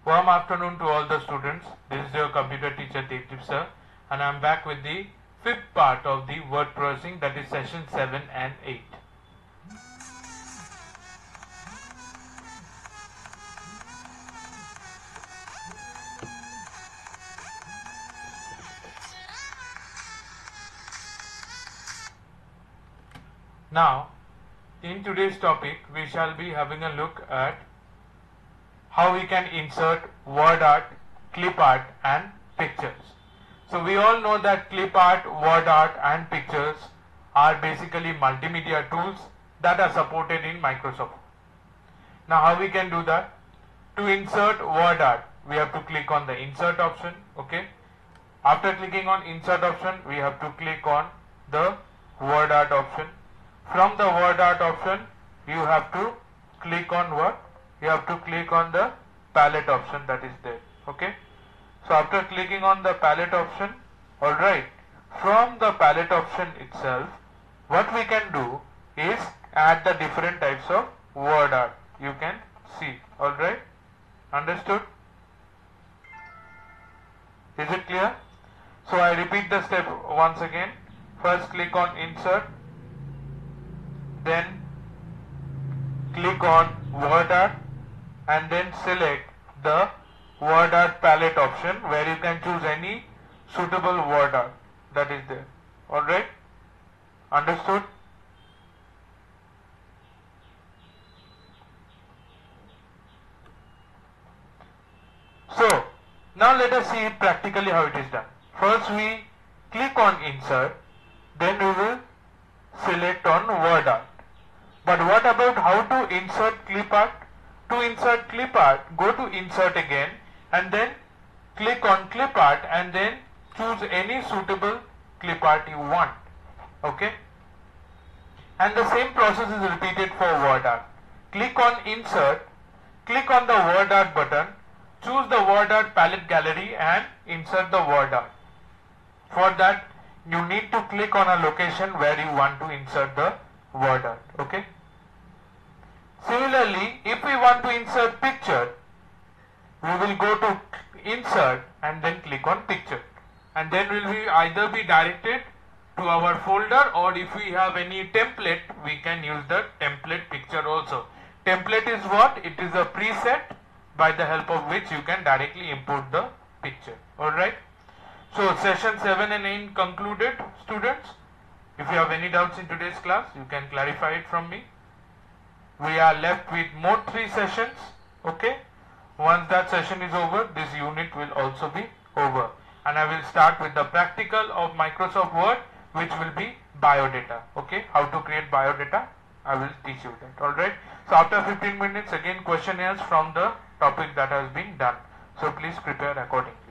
Warm afternoon to all the students. This is your computer teacher Devdeep sir, and I am back with the fifth part of the word processing, that is session 7 and 8. Now, in today's topic, we shall be having a look at how we can insert word art, clip art and pictures. So we all know that clip art, word art and pictures are basically multimedia tools that are supported in Microsoft. Now how we can do that? To insert word art, we have to click on the insert option, okay? After clicking on insert option, we have to click on the word art option. From the word art option, you have to click on what? You have to click on the palette option that is there, okay? So after clicking on the palette option, alright, from the palette option itself, what we can do is add the different types of word art. You can see, alright? Understood? Is it clear? So I repeat the step once again. First click on insert, then click on word art, and then select the word art palette option where you can choose any suitable word art that is there. Alright? Understood? So, now let us see practically how it is done. First we click on insert, then we will select on word art. But what about how to insert clip art? To insert clip art, go to insert again and then click on clip art and then choose any suitable clip art you want. Okay? And the same process is repeated for word art. Click on insert, click on the word art button, choose the word art palette gallery and insert the word art. For that, you need to click on a location where you want to insert the word art. Okay? Similarly, if we want to insert picture, we will go to insert and then click on picture, and then will we either be directed to our folder, or if we have any template, we can use the template picture also. Template is what? It is a preset by the help of which you can directly import the picture. Alright. So session 7 and 8 concluded, students. If you have any doubts in today's class, you can clarify it from me. We are left with more 3 sessions, okay? Once that session is over, this unit will also be over. And I will start with the practical of Microsoft Word, which will be biodata, okay? How to create biodata, I will teach you that, alright? So after 15 minutes, again questionnaires from the topic that has been done. So please prepare accordingly.